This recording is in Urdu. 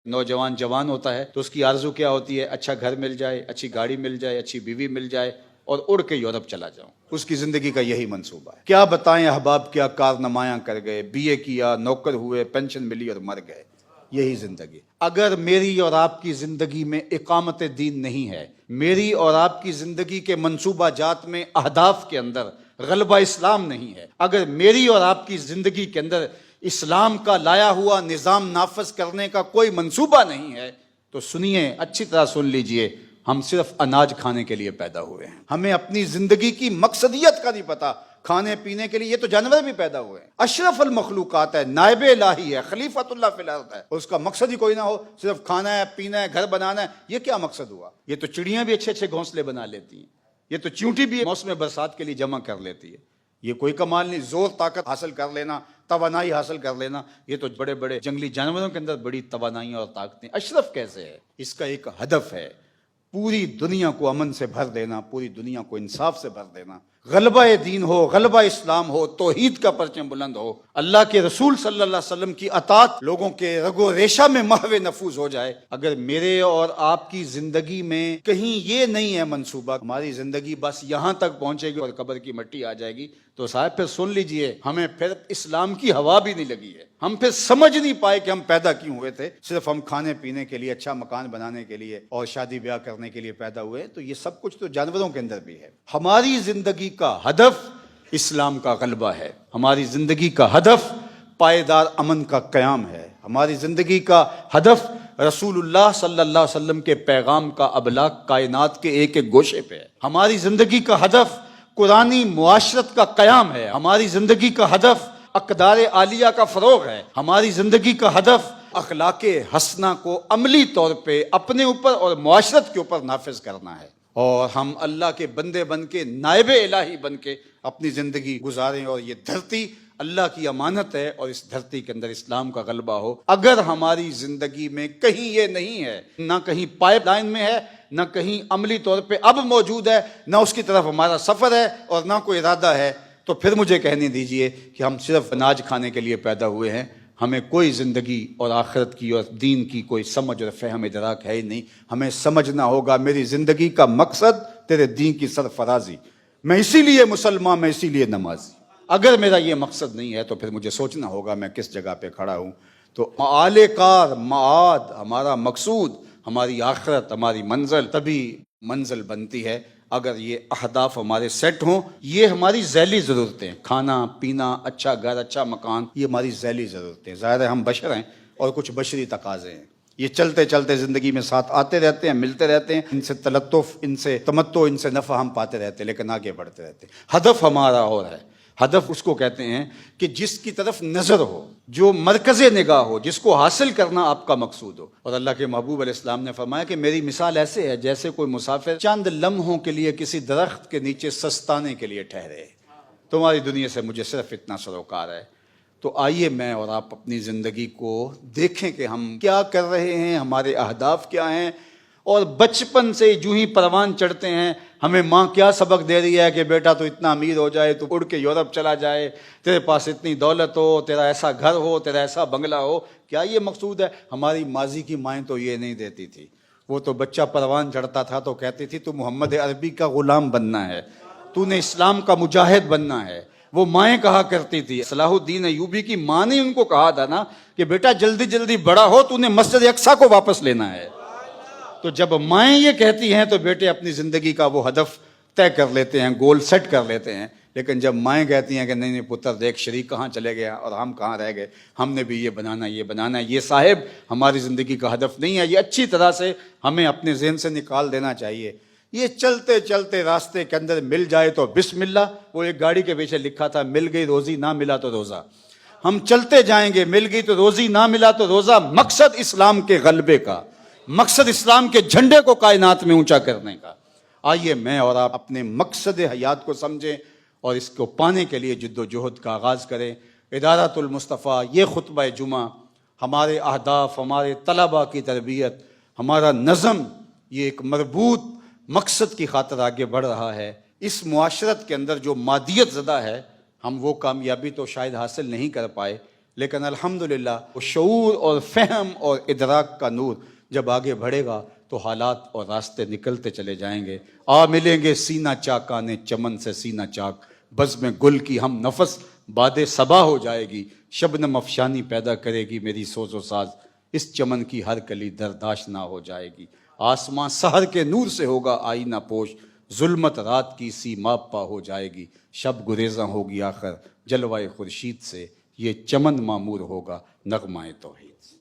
نوجوان جوان ہوتا ہے تو اس کی آرزو کیا ہوتی ہے؟ اچھا گھر مل جائے، اچھی گاڑی مل جائے، اچھی بیوی مل جائے اور اڑ کے یورپ چلا جاؤں۔ اس کی زندگی کا یہی منصوبہ ہے۔ کیا بتائیں احباب، کیا کارنمایاں کر گئے، بی اے کیا، نوکر ہوئے، پینشن ملی اور مر گئے۔ یہی زندگی۔ اگر میری اور آپ کی زندگی میں اقامت دین نہیں ہے، میری اور آپ کی زندگی کے منصوبہ جات میں، اہداف کے اندر غلبہ اسلام نہیں ہے، اگر میری اور آپ کی زندگی کے اندر اسلام کا لایا ہوا نظام نافذ کرنے کا کوئی منصوبہ نہیں ہے، تو سنیے، اچھی طرح سن لیجئے، ہم صرف اناج کھانے کے لیے پیدا ہوئے ہیں۔ ہمیں اپنی زندگی کی مقصدیت کا نہیں پتا۔ کھانے پینے کے لیے یہ تو جانور بھی پیدا ہوئے ہیں، اشرف المخلوقات ہے، نائب الہی ہے، خلیفۃ اللہ فی الارض ہے، اور اس کا مقصد ہی کوئی نہ ہو، صرف کھانا ہے، پینا ہے، گھر بنانا ہے، یہ کیا مقصد ہوا؟ یہ تو چڑیاں بھی اچھے اچھے گھونسلے بنا لیتی ہیں، یہ تو چیونٹی بھی موسم برسات کے لیے جمع کر لیتی ہے، یہ کوئی کمال نہیں۔ زور طاقت حاصل کر لینا، توانائی حاصل کر لینا، یہ تو بڑے بڑے جنگلی جانوروں کے اندر بڑی توانائیاں اور طاقتیں۔ اشرف کیسے ہے؟ اس کا ایک ہدف ہے، پوری دنیا کو امن سے بھر دینا، پوری دنیا کو انصاف سے بھر دینا، غلبہ دین ہو، غلبہ اسلام ہو، توحید کا پرچم بلند ہو، اللہ کے رسول صلی اللہ علیہ وسلم کی اطاعت لوگوں کے رگ و ریشہ میں محو نفوذ ہو جائے۔ اگر میرے اور آپ کی زندگی میں کہیں یہ نہیں ہے منصوبہ، ہماری زندگی بس یہاں تک پہنچے گی اور قبر کی مٹی آ جائے گی، تو صاحب پھر سن لیجئے، ہمیں پھر اسلام کی ہوا بھی نہیں لگی ہے، ہم پھر سمجھ نہیں پائے کہ ہم پیدا کیوں ہوئے تھے۔ صرف ہم کھانے پینے کے لیے، اچھا مکان بنانے کے لیے اور شادی بیاہ کرنے کے لیے پیدا ہوئے، تو یہ سب کچھ تو جانوروں کے اندر بھی ہے۔ ہماری زندگی کا ہدف اسلام کا غلبہ ہے، ہماری زندگی کا ہدف پائیدار امن کا قیام ہے، ہماری زندگی کا ہدف رسول اللہ صلی اللہ علیہ وسلم کے پیغام کا ابلاغ کائنات کے ایک ایک گوشے پہ ہے، ہماری زندگی کا ہدف قرآنی معاشرت کا قیام ہے، ہماری زندگی کا ہدف اقدار عالیہ کا فروغ ہے، ہماری زندگی کا ہدف اخلاق حسنہ کو عملی طور پہ اپنے اوپر اور معاشرت کے اوپر نافذ کرنا ہے، اور ہم اللہ کے بندے بن کے، نائب الہی بن کے اپنی زندگی گزاریں، اور یہ دھرتی اللہ کی امانت ہے، اور اس دھرتی کے اندر اسلام کا غلبہ ہو۔ اگر ہماری زندگی میں کہیں یہ نہیں ہے، نہ کہیں پائپ لائن میں ہے، نہ کہیں عملی طور پہ اب موجود ہے، نہ اس کی طرف ہمارا سفر ہے اور نہ کوئی ارادہ ہے، تو پھر مجھے کہنے دیجئے کہ ہم صرف اناج کھانے کے لیے پیدا ہوئے ہیں، ہمیں کوئی زندگی اور آخرت کی اور دین کی کوئی سمجھ اور فہم ادراک ہے ہی نہیں۔ ہمیں سمجھنا ہوگا میری زندگی کا مقصد تیرے دین کی سرفرازی، میں اسی لیے مسلمان، میں اسی لیے نمازی۔ اگر میرا یہ مقصد نہیں ہے تو پھر مجھے سوچنا ہوگا میں کس جگہ پہ کھڑا ہوں۔ تو معال کار، معاد، ہمارا مقصود، ہماری آخرت، ہماری منزل تبھی منزل بنتی ہے اگر یہ اہداف ہمارے سیٹ ہوں۔ یہ ہماری ذیلی ضرورتیں، کھانا پینا، اچھا گھر، اچھا مکان، یہ ہماری ذیلی ضرورتیں، ظاہر ہے ہم بشر ہیں اور کچھ بشری تقاضے ہیں، یہ چلتے چلتے زندگی میں ساتھ آتے رہتے ہیں، ملتے رہتے ہیں، ان سے تلطف، ان سے تمتع، ان سے نفع ہم پاتے رہتے ہیں، لیکن آگے بڑھتے رہتے ہیں۔ ہدف ہمارا اور ہے۔ ہدف اس کو کہتے ہیں کہ جس کی طرف نظر ہو، جو مرکز نگاہ ہو، جس کو حاصل کرنا آپ کا مقصود ہو۔ اور اللہ کے محبوب علیہ السلام نے فرمایا کہ میری مثال ایسے ہے جیسے کوئی مسافر چند لمحوں کے لیے کسی درخت کے نیچے سستانے کے لیے ٹھہرے۔ تمہاری دنیا سے مجھے صرف اتنا سروکار ہے۔ تو آئیے میں اور آپ اپنی زندگی کو دیکھیں کہ ہم کیا کر رہے ہیں، ہمارے اہداف کیا ہیں، اور بچپن سے جو ہی پروان چڑھتے ہیں ہمیں ماں کیا سبق دے رہی ہے کہ بیٹا تو اتنا امیر ہو جائے، تو اڑ کے یورپ چلا جائے، تیرے پاس اتنی دولت ہو، تیرا ایسا گھر ہو، تیرا ایسا بنگلہ ہو، کیا یہ مقصود ہے؟ ہماری ماضی کی مائیں تو یہ نہیں دیتی تھی، وہ تو بچہ پروان چڑھتا تھا تو کہتی تھی تو محمد عربی کا غلام بننا ہے، تو نے اسلام کا مجاہد بننا ہے۔ وہ مائیں کہا کرتی تھی، صلاح الدین ایوبی کی ماں نے ان کو کہا تھا نا کہ بیٹا جلدی جلدی بڑا ہو، تو نے مسجد اقصیٰ کو واپس لینا ہے۔ تو جب مائیں یہ کہتی ہیں تو بیٹے اپنی زندگی کا وہ ہدف طے کر لیتے ہیں، گول سیٹ کر لیتے ہیں، لیکن جب مائیں کہتی ہیں کہ نہیں نہیں پتر دیکھ، شریک کہاں چلے گیا اور ہم کہاں رہ گئے، ہم نے بھی یہ بنانا، یہ بنانا ہے، یہ صاحب ہماری زندگی کا ہدف نہیں ہے۔ یہ اچھی طرح سے ہمیں اپنے ذہن سے نکال دینا چاہیے۔ یہ چلتے چلتے راستے کے اندر مل جائے تو بسم اللہ، وہ ایک گاڑی کے پیچھے لکھا تھا مل گئی روزی، نہ ملا تو روزہ۔ ہم چلتے جائیں گے، مل گئی تو روزی، نہ ملا تو روزہ، مقصد اسلام کے غلبے کا، مقصد اسلام کے جھنڈے کو کائنات میں اونچا کرنے کا۔ آئیے میں اور آپ اپنے مقصد حیات کو سمجھیں اور اس کو پانے کے لیے جد و جہد کا آغاز کریں۔ ادارۃ المصطفیٰ، یہ خطبہ جمعہ ہمارے اہداف، ہمارے طلباء کی تربیت، ہمارا نظم، یہ ایک مربوط مقصد کی خاطر آگے بڑھ رہا ہے۔ اس معاشرت کے اندر جو مادیت زدہ ہے، ہم وہ کامیابی تو شاید حاصل نہیں کر پائے، لیکن الحمدللہ وہ شعور اور فہم اور ادراک کا نور جب آگے بڑھے گا تو حالات اور راستے نکلتے چلے جائیں گے. آ ملیں گے سینہ چاکانے چمن سے سینہ چاک، بزم گل کی ہم نفس باد صبا ہو جائے گی. شبنم افشانی پیدا کرے گی میری سوز و ساز، اس چمن کی ہر کلی درداشت نہ ہو جائے گی. آسماں سحر کے نور سے ہوگا آئینہ پوش، ظلمت رات کی سی ماپ پا ہو جائے گی. شب گریزاں ہوگی آخر جلوائے خورشید سے، یہ چمن معمور ہوگا نغمہ توحید.